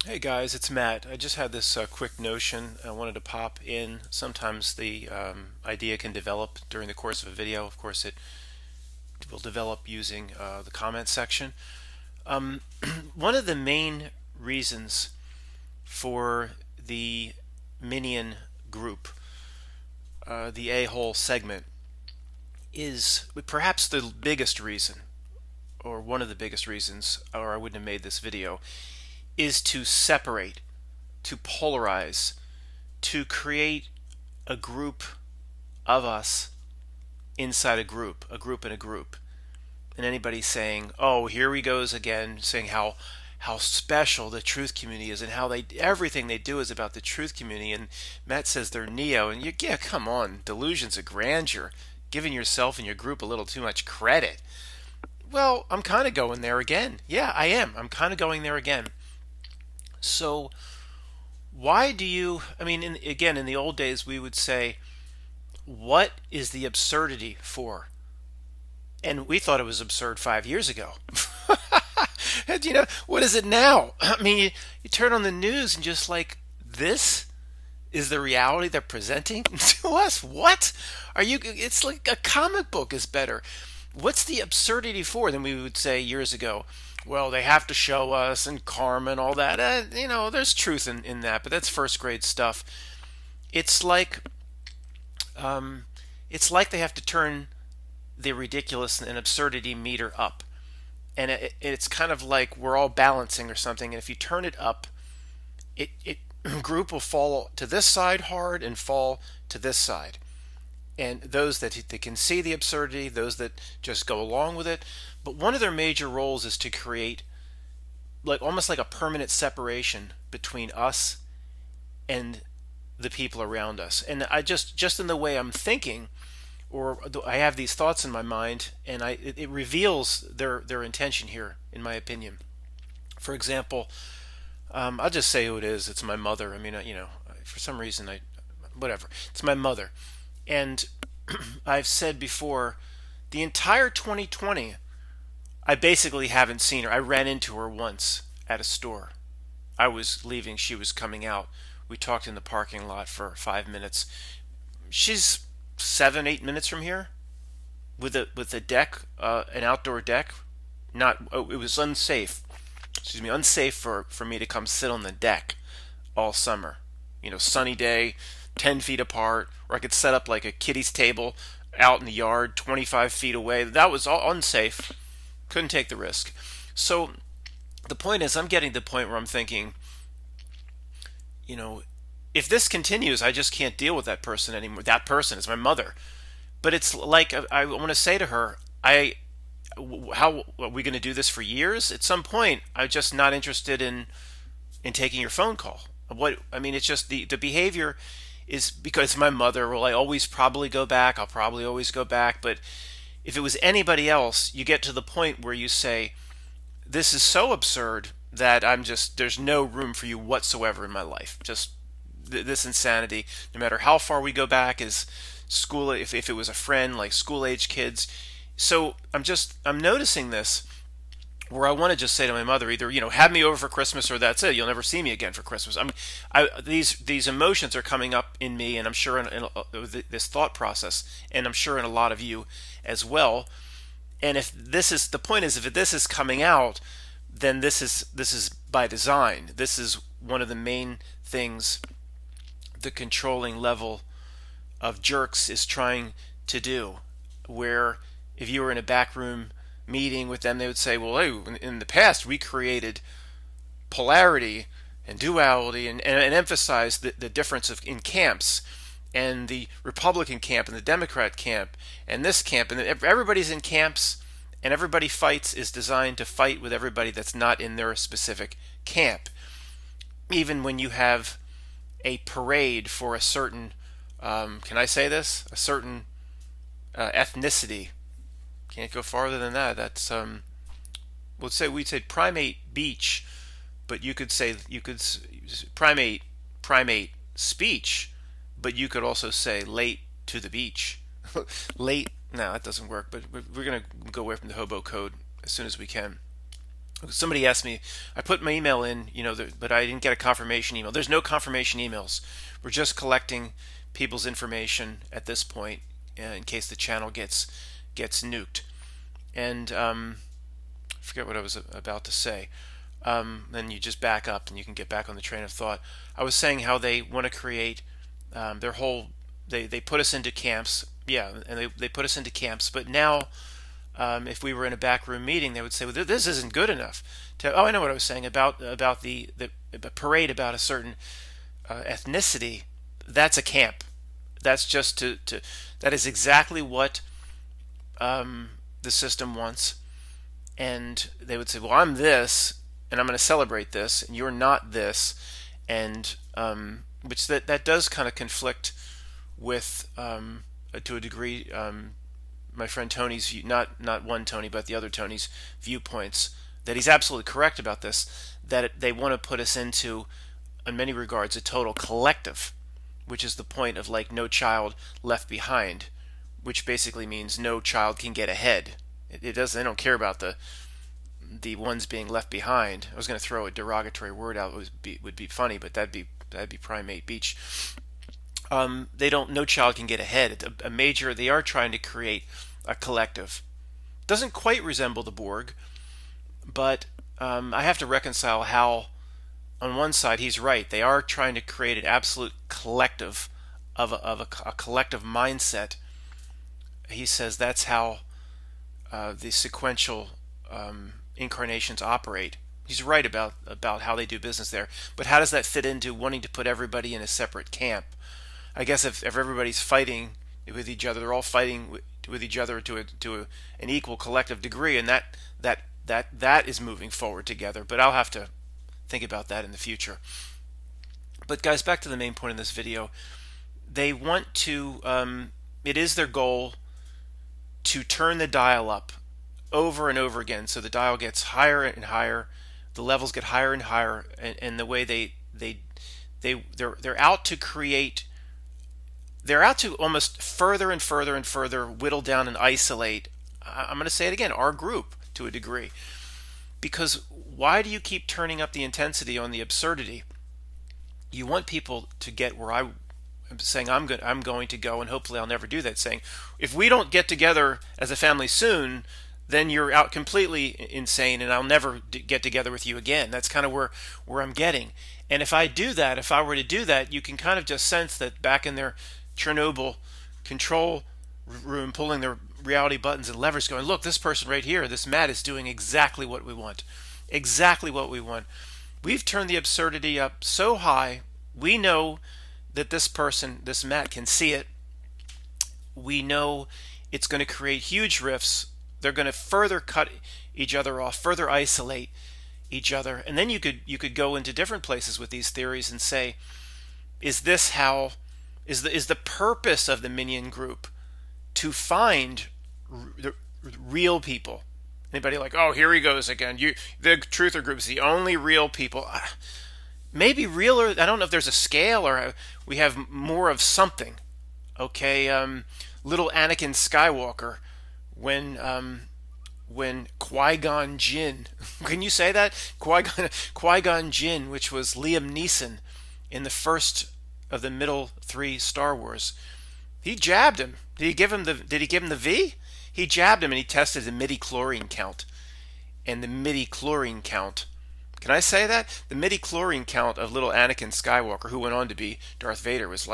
Hey guys, it's Matt. I just had this quick notion I wanted to pop in. Sometimes the idea can develop during the course of a video. Of course, it will develop using the comment section. Um, One of the main reasons for the Minion group, the a-hole segment, is perhaps the biggest reason, or one of the biggest reasons, or I wouldn't have made this video, is to separate, to polarize, to create a group of us inside a group in a group. And anybody saying, "Oh, here he goes again," saying how special the truth community is and how they everything they do is about the truth community. And Matt says they're neo, and yeah, come on, delusions of grandeur, giving yourself and your group a little too much credit. Well, I'm kind of going there again. Yeah, I am. I'm kind of going there again. So why do you? I mean, again, in the old days, we would say, "What is the absurdity for?" And we thought it was absurd 5 years ago. And what is it now? I mean, you turn on the news and just like, this is the reality they're presenting to us. What are you? It's like a comic book is better. What's the absurdity for? Then we would say years ago, well, they have to show us and karma and all that. There's truth in that, but that's first grade stuff. It's like um, it's like they have to turn the ridiculous and absurdity meter up. And it's kind of like we're all balancing or something. And if you turn it up, it group will fall to this side hard and fall to this side. And those that they can see the absurdity, those that just go along with it. But one of their major roles is to create like almost like a permanent separation between us and the people around us. And I just in the way I'm thinking, or I have these thoughts in my mind, and it reveals their intention here, in my opinion. For example, I'll just say who it is. It's my mother. I mean, for some reason, whatever. It's my mother, and I've said before, the entire 2020, I basically haven't seen her. I ran into her once at a store. I was leaving. She was coming out. We talked in the parking lot for 5 minutes. She's 7, 8 minutes from here, with a deck, an outdoor deck. Not it was unsafe. Excuse me, unsafe for me to come sit on the deck all summer. Sunny day, 10 feet apart, or I could set up like a kiddie's table out in the yard, 25 feet away. That was all unsafe. Couldn't take the risk. So the point is, I'm getting to the point where I'm thinking, you know, if this continues, I just can't deal with that person anymore. That person is my mother. But it's like I want to say to her, how are we going to do this for years? At some point, I'm just not interested in taking your phone call. What I mean, it's just the behavior is because it's my mother. Will I always probably go back? I'll probably always go back. But if it was anybody else, you get to the point where you say, this is so absurd that there's no room for you whatsoever in my life. Just this insanity, no matter how far we go back, is school, if it was a friend, like school age kids. So I'm noticing this where I want to just say to my mother, either have me over for Christmas, or that's it. You'll never see me again for Christmas. These emotions are coming up in me, and I'm sure in this thought process, and I'm sure in a lot of you as well. And if this is the point is, if this is coming out, then this is by design. This is one of the main things the controlling level of jerks is trying to do. Where if you were in a backroom meeting with them, they would say, well, hey, in the past we created polarity and duality, and emphasize the difference in camps, and the Republican camp and the Democrat camp and this camp, and everybody's in camps, and everybody fights is designed to fight with everybody that's not in their specific camp. Even when you have a parade for a certain, can I say this? A certain ethnicity. Can't go farther than that. That's we'd say primate beach, but you could primate speech, but you could also say late to the beach. Late. No, that doesn't work. But we're gonna go away from the hobo code as soon as we can. Somebody asked me, I put my email in, but I didn't get a confirmation email. There's no confirmation emails. We're just collecting people's information at this point in case the channel gets nuked. And I forget what I was about to say. Then you just back up and you can get back on the train of thought. I was saying how they want to create their whole. They put us into camps, yeah, and they put us into camps. But now, if we were in a backroom meeting, they would say, "Well, this isn't good enough." Oh, I know what I was saying about the parade about a certain ethnicity. That's a camp. That's just to that is exactly what the system wants. And they would say, "Well, I'm this, and I'm going to celebrate this, and you're not this," and which that does kind of conflict with to a degree my friend Tony's view, not one Tony, but the other Tony's viewpoints. That he's absolutely correct about this. That they want to put us into, in many regards, a total collective, which is the point of like no child left behind, which basically means no child can get ahead. It doesn't. They don't care about the ones being left behind. I was going to throw a derogatory word out. Would be funny, but that'd be primate beach. They don't. No child can get ahead. It's a major. They are trying to create a collective. Doesn't quite resemble the Borg, but I have to reconcile how, on one side, he's right. They are trying to create an absolute collective of a collective mindset. He says that's how the sequential incarnations operate. He's right about how they do business there. But how does that fit into wanting to put everybody in a separate camp? I guess if everybody's fighting with each other, they're all fighting with each other to an equal collective degree, and that is moving forward together. But I'll have to think about that in the future. But guys, back to the main point in this video. They want to. It is their goal to turn the dial up over and over again, so the dial gets higher and higher, the levels get higher and higher, and the way they're out to create, they're out to almost further and further and further whittle down and isolate. I'm going to say it again, our group to a degree, because why do you keep turning up the intensity on the absurdity? You want people to get where I'm saying I'm going to go, and hopefully I'll never do that, saying if we don't get together as a family soon, then you're out completely insane and I'll never get together with you again. That's kind of where I'm getting. And if I were to do that, you can kind of just sense that back in their Chernobyl control room, pulling their reality buttons and levers, going, look, this person right here, this Matt, is doing exactly what we want. Exactly what we want. We've turned the absurdity up so high, we know that this person, this Matt, can see it. We know it's going to create huge rifts. They're going to further cut each other off, further isolate each other. And then you could go into different places with these theories and say, is the purpose of the minion group to find the real people? Anybody like, oh, here he goes again. The truther group is the only real people. Maybe realer. I don't know if there's a scale or we have more of something. Okay, little Anakin Skywalker, when Qui-Gon Jinn, can you say that? Qui-Gon Jinn, which was Liam Neeson in the first of the middle three Star Wars, he jabbed him. Did he give him the V? He jabbed him and he tested the midi-chlorine count. And the midi-chlorine count, can I say that? The midi-chlorine count of little Anakin Skywalker, who went on to be Darth Vader, was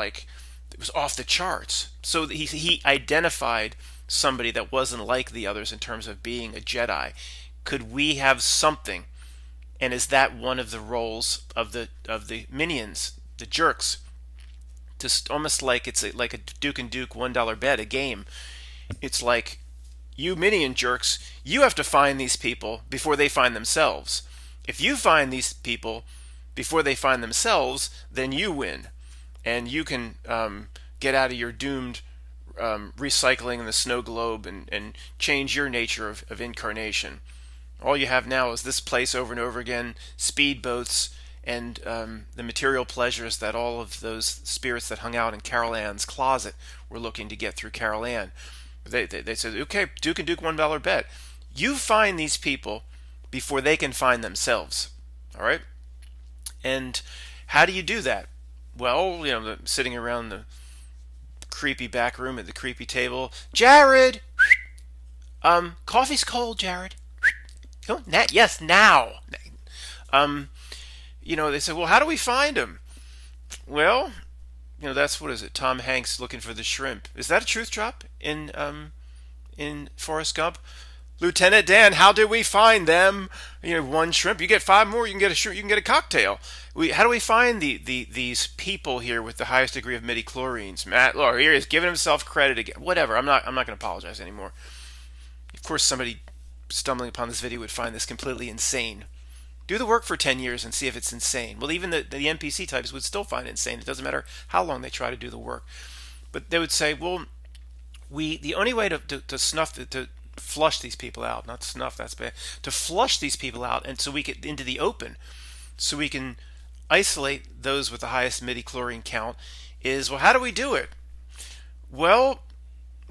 off the charts. So he identified somebody that wasn't like the others in terms of being a Jedi. Could we have something? And is that one of the roles of the minions, the jerks? Just almost like it's like a Duke and Duke $1 bet, a game. It's like, you minion jerks, you have to find these people before they find themselves. If you find these people before they find themselves, then you win. And you can get out of your doomed recycling in the snow globe and change your nature of incarnation. All you have now is this place over and over again, speedboats, and the material pleasures that all of those spirits that hung out in Carol Ann's closet were looking to get through Carol Ann. They said, okay, Duke and Duke $1 bet. You find these people before they can find themselves. All right? And how do you do that? Well, sitting around the creepy back room at the creepy table. Jared, coffee's cold, Jared. Yes, now. Um, they said, well, how do we find him? Well, that's what is it? Tom Hanks looking for the shrimp. Is that a truth drop in Forrest Gump? Lieutenant Dan, how did we find them? One shrimp. You get five more. You can get a shrimp. You can get a cocktail. How do we find these people here with the highest degree of midi-chlorines? Matt Law here is giving himself credit again. Whatever. I'm not going to apologize anymore. Of course, somebody stumbling upon this video would find this completely insane. Do the work for 10 years and see if it's insane. Well, even the NPC types would still find it insane. It doesn't matter how long they try to do the work. But they would say, well, the only way to flush these people out, not snuff, that's bad, to flush these people out and so we get into the open, so we can isolate those with the highest midi-chlorine count is, well, how do we do it? Well,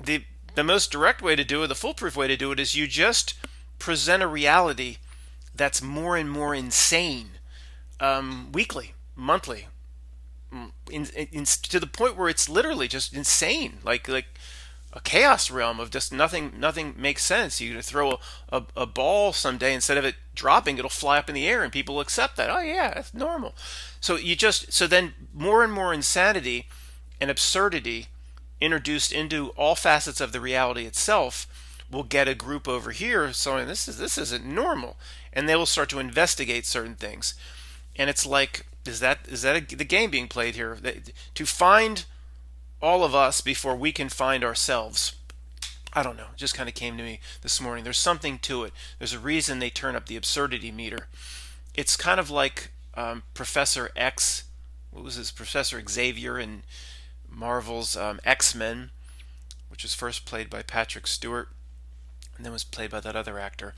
the most direct way to do it, the foolproof way to do it, is you just present a reality that's more and more insane, weekly, monthly, to the point where it's literally just insane, like a chaos realm of just nothing makes sense. You throw a ball someday, instead of it dropping, it'll fly up in the air, and people accept that. Oh yeah, that's normal. So then more and more insanity and absurdity introduced into all facets of the reality itself will get a group over here saying this isn't normal, and they will start to investigate certain things. And it's like, is that the game being played here? To find all of us before we can find ourselves. I don't know. It just kind of came to me this morning. There's something to it. There's a reason they turn up the absurdity meter. It's kind of like Professor X. What was this? Professor Xavier in Marvel's X-Men, which was first played by Patrick Stewart and then was played by that other actor.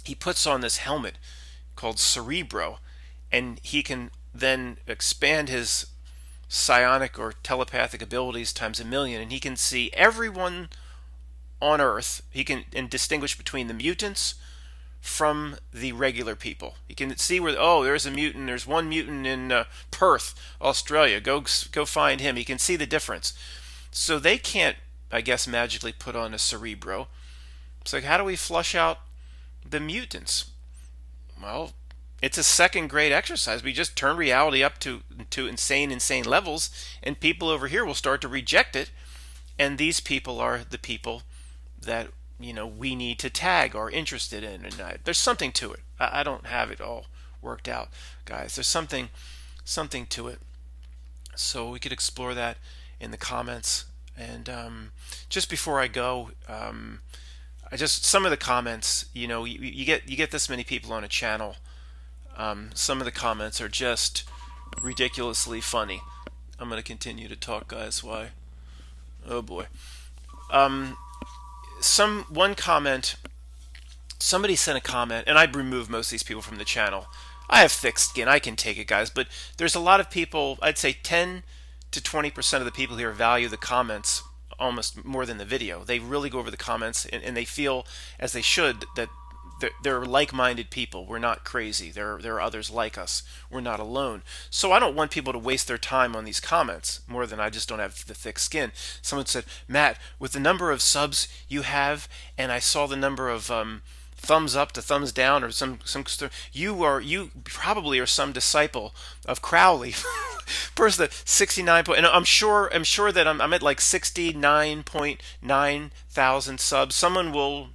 He puts on this helmet called Cerebro, and he can then expand his psionic or telepathic abilities times a million, and he can see everyone on Earth. He can distinguish between the mutants from the regular people. He can see where, there's a mutant. There's one mutant in Perth, Australia. Go find him. He can see the difference. So they can't, I guess, magically put on a Cerebro. It's like, how do we flush out the mutants? Well, it's a second grade exercise. We just turn reality up to insane levels, and people over here will start to reject it. And these people are the people that we need to tag or interested in. And there's something to it. I don't have it all worked out, guys. There's something to it. So we could explore that in the comments. And just before I go, some of the comments. You get this many people on a channel. Some of the comments are just ridiculously funny. I'm going to continue to talk, guys. Why? Oh boy. One comment. Somebody sent a comment, and I'd remove most of these people from the channel. I have thick skin. I can take it, guys. But there's a lot of people. I'd say 10 to 20% of the people here value the comments almost more than the video. They really go over the comments, and they feel, as they should, that they're like-minded people. We're not crazy. There are others like us. We're not alone. So I don't want people to waste their time on these comments more than I just don't have the thick skin. Someone said, Matt, with the number of subs you have, and I saw the number of thumbs up to thumbs down, or you probably are some disciple of Crowley. Person 69 point, and I'm sure that I'm at like 69.9 thousand subs. Someone will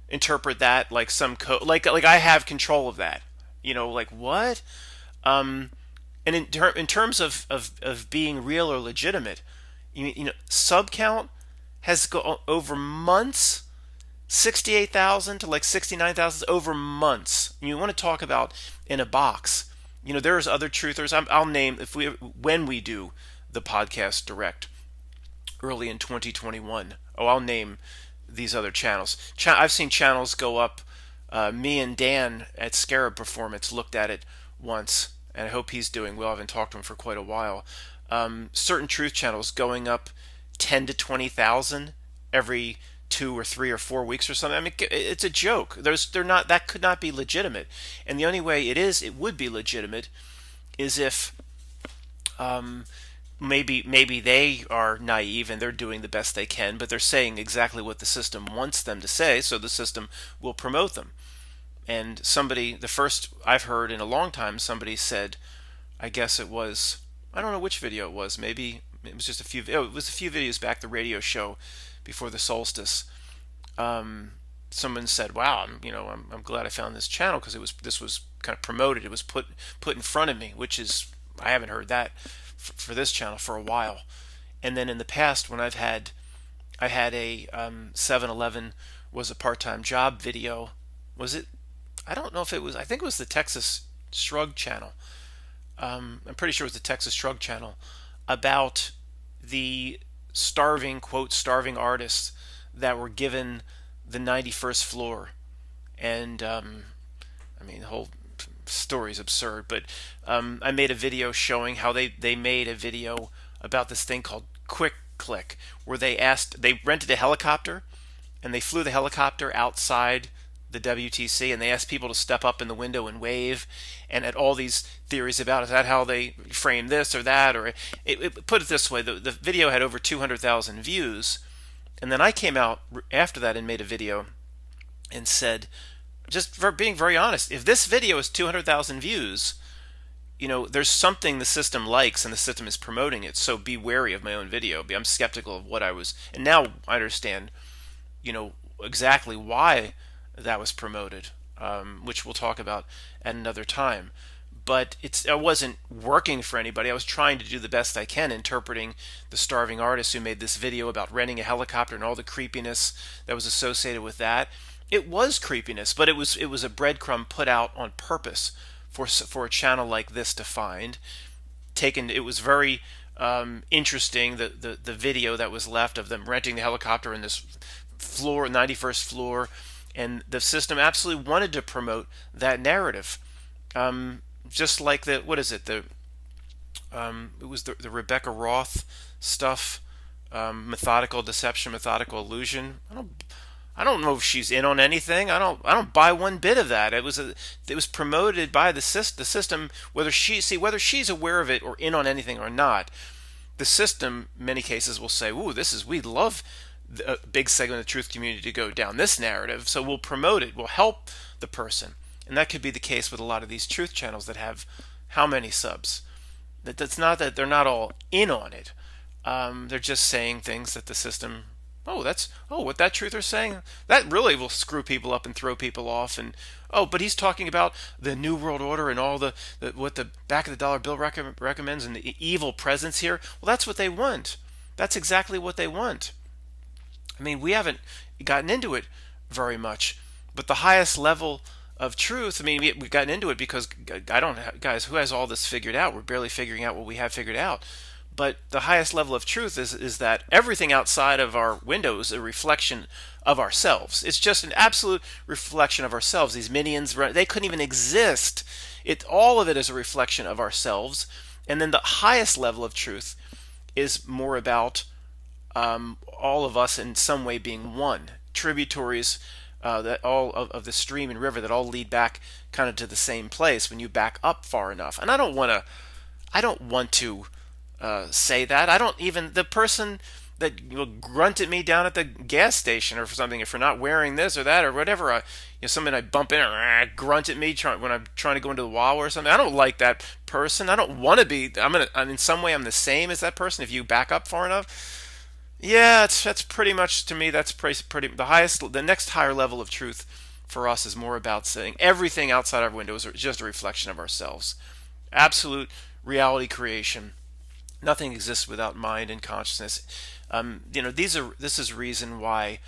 interpret that like some code, like I have control of that. Like what? And in terms of being real or legitimate, sub count has go over months. 68,000 to like 69,000 over months. You want to talk about in a box. There's other truthers. I'll name when we do the podcast direct early in 2021. I'll name these other channels. I've seen channels go up. Me and Dan at Scarab Performance looked at it once, and I hope he's doing well. I haven't talked to him for quite a while. Certain truth channels going up 10 to 20,000 every 2 or 3 or 4 weeks or something. I mean, it's a joke. They're not, that could not be legitimate. And the only way it would be legitimate is if maybe they are naive and they're doing the best they can, but they're saying exactly what the system wants them to say, so the system will promote them. And somebody, the first I've heard in a long time, somebody said, I guess it was, I don't know which video it was. Maybe it was just a few. Oh, it was a few videos back, the radio show before the solstice. Someone said, "Wow, I'm glad I found this channel because this was kind of promoted. It was put in front of me, which is I haven't heard that for this channel for a while." And then in the past, when I had a 7-Eleven was a part-time job video. Was it? I don't know if it was. I think it was the Texas Shrug channel. I'm pretty sure it was the Texas Shrug channel about the starving, quote, starving artists that were given the 91st floor. And I mean, the whole story is absurd, but I made a video showing how they made a video about this thing called Quick Click, where they rented a helicopter and they flew the helicopter outside the WTC, and they asked people to step up in the window and wave, and had all these theories about, is that how they framed this or that, or put it this way, the video had over 200,000 views, and then I came out after that and made a video and said, just for being very honest, if this video is 200,000 views, there's something the system likes and the system is promoting it, so be wary of my own video. I'm skeptical of what I was, and now I understand, exactly why that was promoted, which we'll talk about at another time. But I wasn't working for anybody. I was trying to do the best I can, interpreting the starving artist who made this video about renting a helicopter and all the creepiness that was associated with that. It was creepiness, but it was a breadcrumb put out on purpose for a channel like this to find. It was very interesting, the video that was left of them renting the helicopter in this floor, 91st floor, and the system absolutely wanted to promote that narrative. Just like it was the Rebecca Roth stuff, methodical deception, methodical illusion. I don't know if she's in on anything. I don't buy one bit of that. It was promoted by the system, whether she's aware of it or in on anything or not. The system, in many cases, will say, "Ooh, we love a big segment of the truth community to go down this narrative, so we'll promote it, we'll help the person." And that could be the case with a lot of these truth channels that have how many subs? That's not that they're not all in on it. They're just saying things that the system, what that truther's saying, that really will screw people up and throw people off. And but he's talking about the New World Order and all what the back of the dollar bill recommends and the evil presence here. Well, that's what they want. That's exactly what they want. I mean, we haven't gotten into it very much, but the highest level of truth, I mean, we've gotten into it because guys, who has all this figured out? We're barely figuring out what we have figured out. But the highest level of truth is that everything outside of our window is a reflection of ourselves. It's just an absolute reflection of ourselves. These minions, they couldn't even exist. All of it is a reflection of ourselves. And then the highest level of truth is more about all of us in some way being one, tributaries that all of the stream and river that all lead back kind of to the same place when you back up far enough. And I don't want to say that. I don't even, the person that grunt at me down at the gas station or for something, if you're not wearing this or that or whatever, somebody I bump in or grunt at me when I'm trying to go into the Wawa or something. I don't like that person. I don't want to be. In some way I'm the same as that person if you back up far enough. Yeah, that's pretty much, to me, that's pretty the next higher level of truth for us is more about saying everything outside our window is just a reflection of ourselves. Absolute reality creation. Nothing exists without mind and consciousness. This is reason why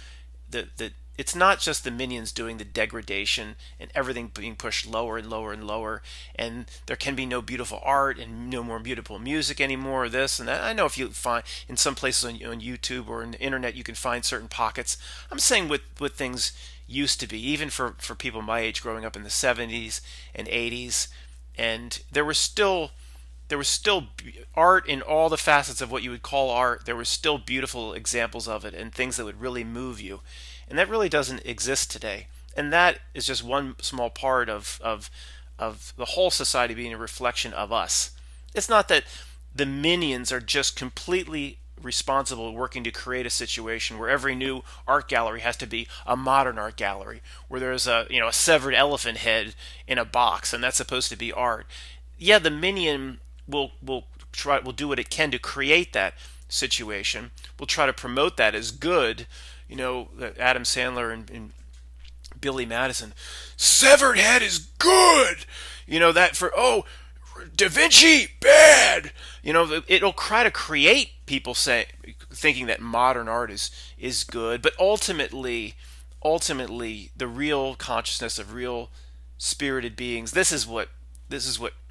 it's not just the minions doing the degradation and everything being pushed lower and lower and lower, and there can be no beautiful art and no more beautiful music anymore, or this and that. I know if you find in some places on YouTube or on the internet you can find certain pockets. I'm saying what things used to be, even for people my age growing up in the 70s and 80s, and there were still there was still art in all the facets of what you would call art. There were still beautiful examples of it and things that would really move you. And that really doesn't exist today. And that is just one small part of the whole society being a reflection of us. It's not that the minions are just completely responsible working to create a situation where every new art gallery has to be a modern art gallery where there's a severed elephant head in a box and that's supposed to be art. Yeah, the minion will do what it can to create that situation. We'll try to promote that as good. Adam Sandler and Billy Madison, severed head is good. That for Da Vinci bad. It'll try to create people thinking that modern art is good, but ultimately, the real consciousness of real spirited beings. This is what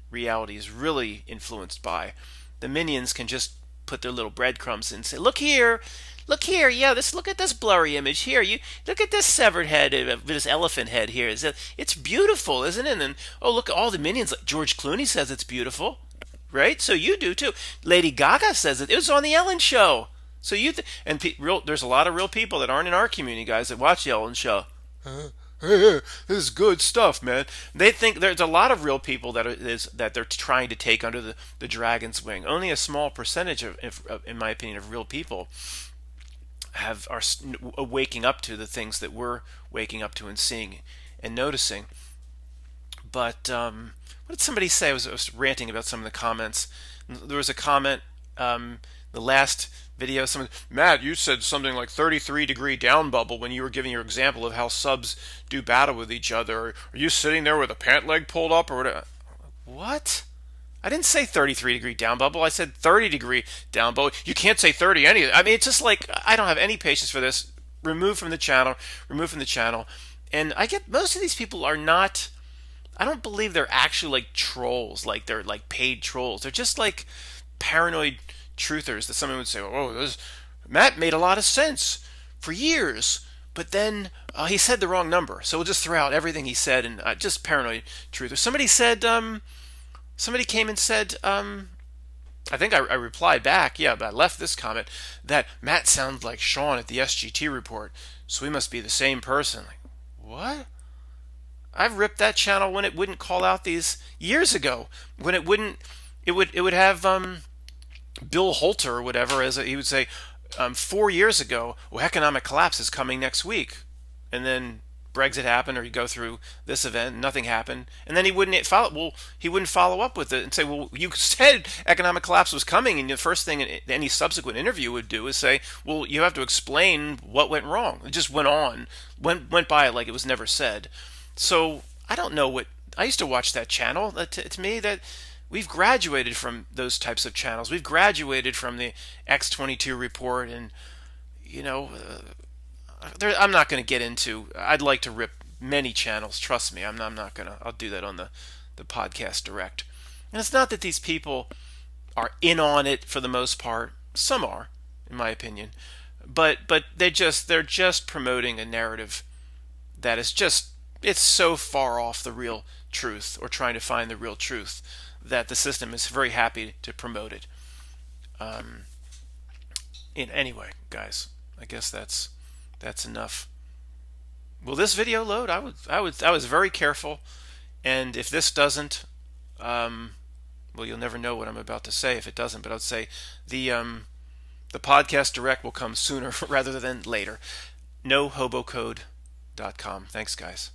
reality is really influenced by. The minions can just put their little breadcrumbs in and say, look here, yeah, look at this blurry image here. You look at this severed head, this elephant head here. It's beautiful, isn't it? And then, look at all the minions. Like George Clooney says it's beautiful, right? So you do too. Lady Gaga says it. It was on the Ellen Show. So there's a lot of real people that aren't in our community, guys, that watch the Ellen Show. This is good stuff, man. They think there's a lot of real people that they're trying to take under the dragon's wing. Only a small percentage in my opinion, of real people are waking up to the things that we're waking up to and seeing and noticing. But what did somebody say? I was ranting about some of the comments. There was a comment, the last video, Matt, you said something like 33-degree down bubble when you were giving your example of how subs do battle with each other. Are you sitting there with a pant leg pulled up or whatever? What? I didn't say 33-degree down bubble. I said 30-degree down bubble. You can't say 30 any. I mean, it's just like I don't have any patience for this. Remove from the channel. And I get most of these people are not. I don't believe they're actually like trolls. Like they're like paid trolls. They're just like paranoid truthers that someone would say, Matt made a lot of sense for years, but then he said the wrong number. So we'll just throw out everything he said and just paranoid truthers. Somebody came and said, I think I replied back, yeah, but I left this comment, that Matt sounds like Sean at the SGT report, so we must be the same person. Like, what? I've ripped that channel when it wouldn't call out these years ago, when it would have Bill Holter or whatever, he would say, 4 years ago, economic collapse is coming next week. And then Brexit happened, or you go through this event, nothing happened. And then he wouldn't follow up with it and say, well, you said economic collapse was coming, and the first thing any subsequent interview would do is say, well, you have to explain what went wrong. It just went on, went by it like it was never said. So I don't know I used to watch that channel. To me, that we've graduated from those types of channels. We've graduated from the X22 report, and I'm not going to get into. I'd like to rip many channels. Trust me, I'm not going to. I'll do that on the podcast direct. And it's not that these people are in on it for the most part. Some are, in my opinion, but they're just promoting a narrative that is just, it's so far off the real truth, or trying to find the real truth, that the system is very happy to promote it. Anyway, guys, I guess that's enough. Will this video load? I was very careful, and if this doesn't, well, you'll never know what I'm about to say if it doesn't. But I'd say the podcast direct will come sooner rather than later. NoHoboCode.com. Thanks, guys.